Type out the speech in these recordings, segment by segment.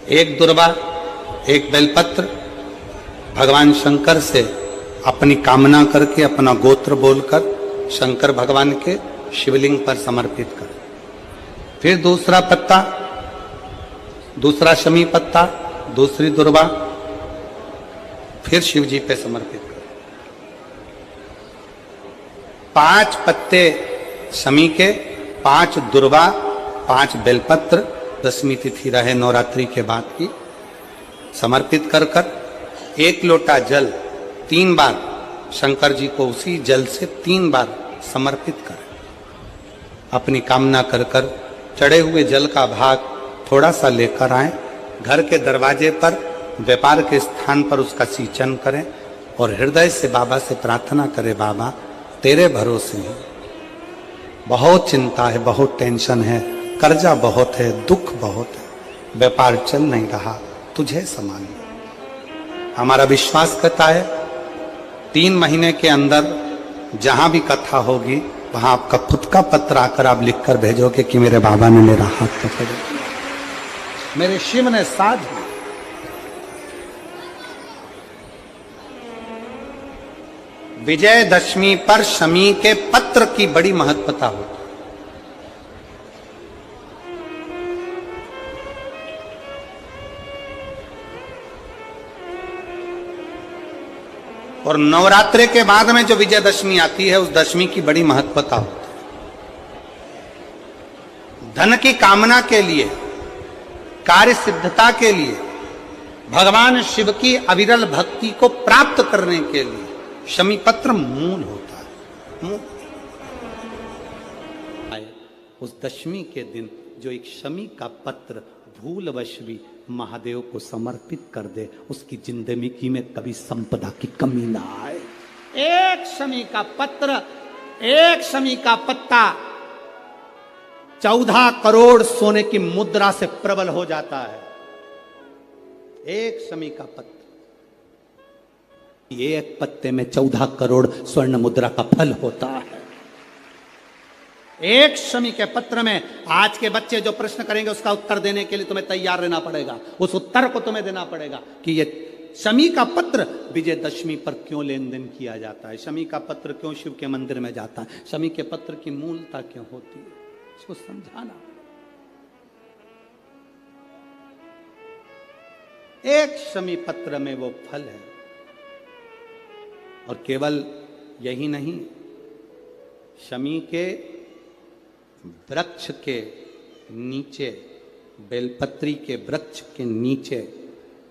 एक दुर्वा, एक बेलपत्र भगवान शंकर से अपनी कामना करके, अपना गोत्र बोलकर शंकर भगवान के शिवलिंग पर समर्पित कर। फिर दूसरा पत्ता, दूसरा शमी पत्ता, दूसरी दुर्वा, फिर शिव जी पे समर्पित कर। 5 पत्ते शमी के, 5 दुर्वा, 5 बेलपत्र, 10वीं तिथि रहे नवरात्रि के बाद की, समर्पित कर कर 1 लोटा जल 3 बार शंकर जी को उसी जल से 3 बार समर्पित कर। अपनी कामना कर कर चढ़े हुए जल का भाग थोड़ा सा लेकर आए, घर के दरवाजे पर, व्यापार के स्थान पर उसका सिंचन करें और हृदय से बाबा से प्रार्थना करें, बाबा तेरे भरोसे हैं, बहुत चिंता है, बहुत टेंशन है, कर्जा बहुत है, दुख बहुत है, व्यापार चल नहीं रहा, तुझे समान। हमारा विश्वास कहता है 3 महीने के अंदर जहां भी कथा होगी वहां आपका खुद का पत्र आकर आप लिखकर भेजोगे कि मेरे बाबा ने मेरा हाथ पकड़ लिया, मेरे शिव ने साथ दिया। विजयदशमी पर शमी के पत्र की बड़ी महत्वता होती है। और नवरात्रि के बाद में जो विजयदशमी आती है उस दशमी की बड़ी महत्वता होती है। धन की कामना के लिए, कार्य सिद्धता के लिए, भगवान शिव की अविरल भक्ति को प्राप्त करने के लिए शमी पत्र मूल होता है। उस दशमी के दिन जो एक शमी का पत्र भूलवश भी महादेव को समर्पित कर दे, उसकी जिंदगी में कभी संपदा की कमी ना आए। एक शमी का पत्र, एक शमी का पत्ता 14 करोड़ सोने की मुद्रा से प्रबल हो जाता है। एक शमी का पत्र, एक पत्ते में 14 करोड़ स्वर्ण मुद्रा का फल होता है। एक शमी के पत्र में आज के बच्चे जो प्रश्न करेंगे उसका उत्तर देने के लिए तुम्हें तैयार रहना पड़ेगा। उस उत्तर को तुम्हें देना पड़ेगा कि ये शमी का पत्र विजयदशमी पर क्यों लेन देन किया जाता है, शमी का पत्र क्यों शिव के मंदिर में जाता है, शमी के पत्र की मूलता क्यों होती है, इसको समझाना। एक शमी पत्र में वो फल है। और केवल यही नहीं, शमी के वृक्ष के नीचे, बेलपत्री के वृक्ष के नीचे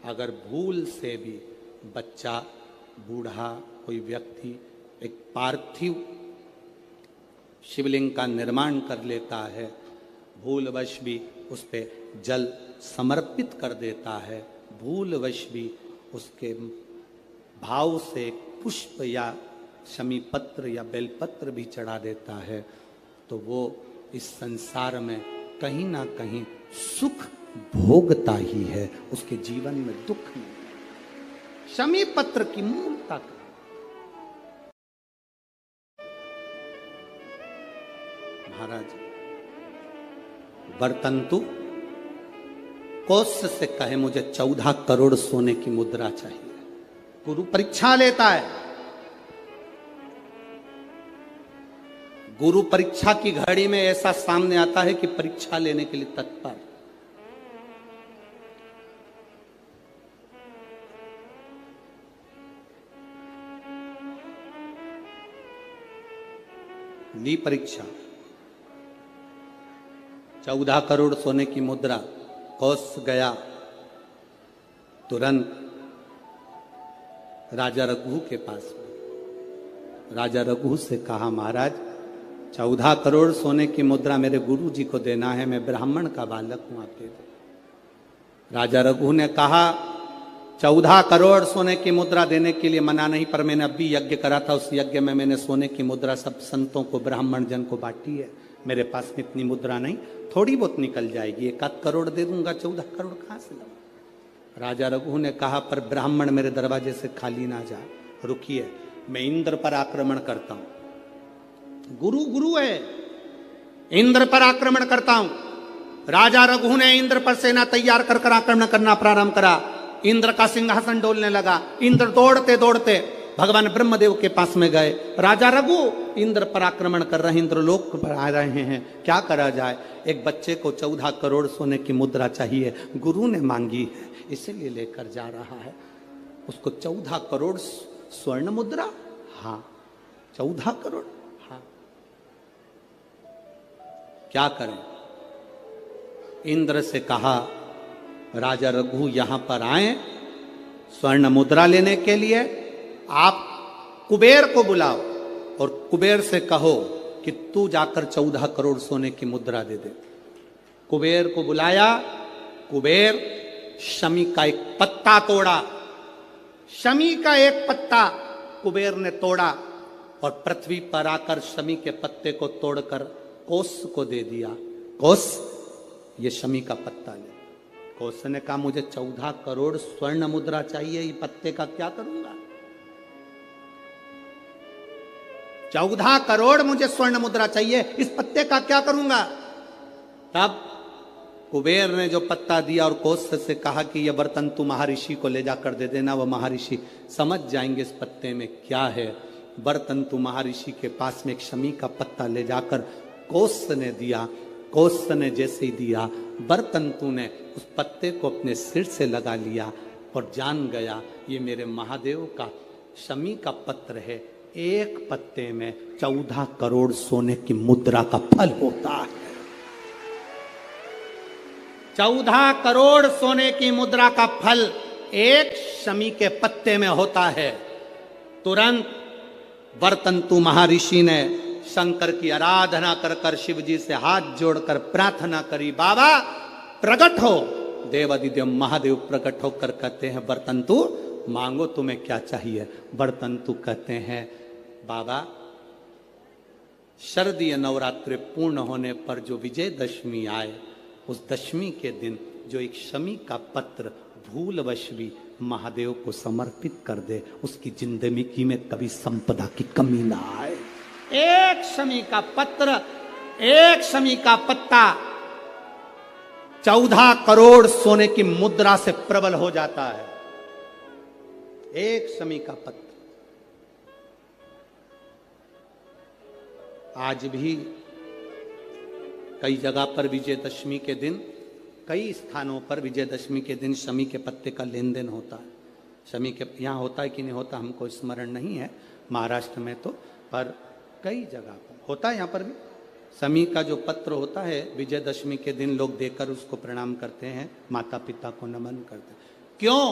अगर भूल से भी बच्चा, बूढ़ा, कोई व्यक्ति एक पार्थिव शिवलिंग का निर्माण कर लेता है, भूलवश भी उस पे जल समर्पित कर देता है, भूलवश भी उसके भाव से पुष्प या शमी पत्र या बेलपत्र भी चढ़ा देता है, तो वो इस संसार में कहीं ना कहीं सुख भोगता ही है, उसके जीवन में दुख नहीं। शमी पत्र की मूलता महाराज वर्तंतु कौत्स से कहे मुझे 14 करोड़ सोने की मुद्रा चाहिए। गुरु परीक्षा लेता है। गुरु परीक्षा की घड़ी में ऐसा सामने आता है कि परीक्षा लेने के लिए तत्पर। ली परीक्षा, 14 करोड़ सोने की मुद्रा, कौत्स गया, तुरंत राजा रघु के पास। राजा रघु से कहा, महाराज 14 करोड़ सोने की मुद्रा मेरे गुरु जी को देना है, मैं ब्राह्मण का बालक हूं, आप दे दो। राजा रघु ने कहा 14 करोड़ सोने की मुद्रा देने के लिए मना नहीं, पर मैंने अभी यज्ञ करा था, उस यज्ञ में मैंने सोने की मुद्रा सब संतों को, ब्राह्मण जन को बांटी है। मेरे पास में इतनी मुद्रा नहीं, थोड़ी बहुत निकल जाएगी, 1 करोड़ दे दूंगा, 14 करोड़ कहां से लाऊं? राजा रघु ने कहा, पर ब्राह्मण मेरे दरवाजे से खाली ना जा, रुकिए, मैं इंद्र पर आक्रमण करता हूं। गुरु गुरु है, इंद्र पर आक्रमण करता हूं। राजा रघु ने इंद्र पर सेना तैयार कर कर आक्रमण करना प्रारंभ करा। इंद्र का सिंहासन डोलने लगा। इंद्र दौड़ते दौड़ते भगवान ब्रह्मदेव के पास में गए। राजा रघु इंद्र पर आक्रमण कर रहे हैं, इंद्रलोक पर आ रहे हैं, क्या करा जाए। एक बच्चे को 14 करोड़ सोने की मुद्रा चाहिए, गुरु ने मांगी है, इसीलिए लेकर जा रहा है। उसको 14 करोड़ स्वर्ण मुद्रा, हाँ 14 करोड़, हाँ क्या करें। इंद्र से कहा राजा रघु यहां पर आए स्वर्ण मुद्रा लेने के लिए, आप कुबेर को बुलाओ और कुबेर से कहो कि तू जाकर 14 करोड़ सोने की मुद्रा दे दे। कुबेर को बुलाया। कुबेर शमी का एक पत्ता तोड़ा। शमी का एक पत्ता कुबेर ने तोड़ा और पृथ्वी पर आकर शमी के पत्ते को तोड़कर कोस को दे दिया। कोस, ये शमी का पत्ता ले। कोस ने कहा मुझे 14 करोड़ स्वर्ण मुद्रा चाहिए, ये पत्ते का क्या करूंगा। 14 करोड़ मुझे स्वर्ण मुद्रा चाहिए, इस पत्ते का क्या करूंगा। तब कुबेर ने जो पत्ता दिया और कोस से कहा कि यह बर्तन तू महर्षि को ले जाकर दे देना, वह महर्षि समझ जाएंगे इस पत्ते में क्या है। बर्तन तू महर्षि के पास में एक शमी का पत्ता ले जाकर कोस ने दिया। कोस ने जैसे ही दिया, बर्तन तू ने उस पत्ते को अपने सिर से लगा लिया और जान गया ये मेरे महादेव का शमी का पत्र है। एक पत्ते में 14 करोड़ सोने की मुद्रा का फल होता है। 14 करोड़ सोने की मुद्रा का फल एक शमी के पत्ते में होता है। तुरंत बर्तंतु महर्षि ने शंकर की आराधना कर कर शिव जी से हाथ जोड़कर प्रार्थना करी, बाबा प्रकट हो। देवादिदेव महादेव प्रकट होकर कहते हैं बर्तंतु मांगो तुम्हें क्या चाहिए। बर्तंतु कहते हैं बाबा शरदीय नवरात्रि पूर्ण होने पर जो विजयदशमी आए, उस दशमी के दिन जो एक शमी का पत्र भूलवश भी महादेव को समर्पित कर दे, उसकी जिंदगी में कभी संपदा की कमी ना आए। एक शमी का पत्र, एक शमी का पत्ता 14 करोड़ सोने की मुद्रा से प्रबल हो जाता है। एक शमी का पत्र। आज भी कई जगह पर विजयदशमी के दिन, कई स्थानों पर विजयदशमी के दिन शमी के पत्ते का लेन देन होता है। शमी के यहाँ होता है कि नहीं होता हमको स्मरण नहीं है, महाराष्ट्र में तो, पर कई जगह पर होता है। यहाँ पर भी शमी का जो पत्र होता है विजयदशमी के दिन लोग देकर उसको प्रणाम करते हैं, माता पिता को नमन करते हैं। क्यों?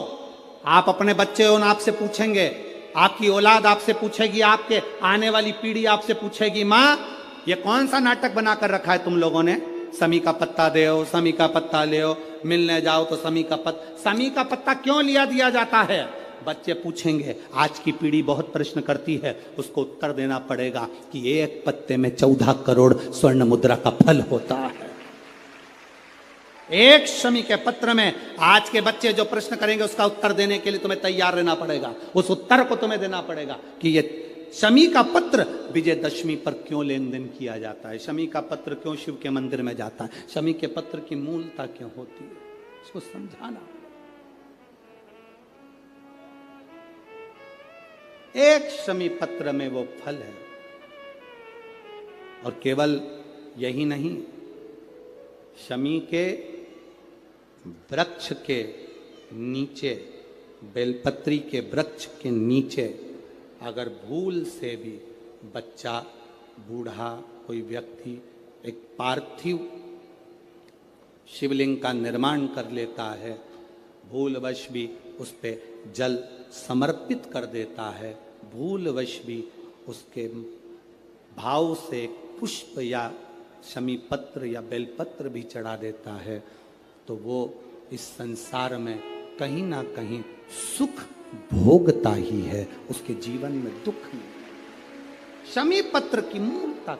आप अपने बच्चे हो, आपसे पूछेंगे, आपकी औलाद आपसे पूछेगी, आपके आने वाली पीढ़ी आपसे पूछेगी, माँ ये कौन सा नाटक बनाकर रखा है तुम लोगों ने, शमी का पत्ता दे, शमी का पत्ता ले, मिलने जाओ तो शमी का पत्ता, शमी का पत्ता क्यों लिया दिया जाता है? बच्चे पूछेंगे। आज की पीढ़ी बहुत प्रश्न करती है, उसको उत्तर देना पड़ेगा कि एक पत्ते में 14 करोड़ स्वर्ण मुद्रा का फल होता है। एक शमी के पत्र में आज के बच्चे जो प्रश्न करेंगे उसका उत्तर देने के लिए तुम्हें तैयार रहना पड़ेगा। उस उत्तर को तुम्हें देना पड़ेगा कि ये शमी का पत्र विजयदशमी पर क्यों लेन देन किया जाता है, शमी का पत्र क्यों शिव के मंदिर में जाता है, शमी के पत्र की मूलता क्यों होती है, इसको समझाना। एक शमी पत्र में वो फल है। और केवल यही नहीं, शमी के वृक्ष के नीचे, बेलपत्री के वृक्ष के नीचे अगर भूल से भी बच्चा, बूढ़ा, कोई व्यक्ति एक पार्थिव शिवलिंग का निर्माण कर लेता है, भूलवश भी उस पे जल समर्पित कर देता है, भूलवश भी उसके भाव से पुष्प या शमी पत्र या बेलपत्र भी चढ़ा देता है, तो वो इस संसार में कहीं ना कहीं सुख भोगता ही है, उसके जीवन में दुख नहीं। शमी पत्र की मूलता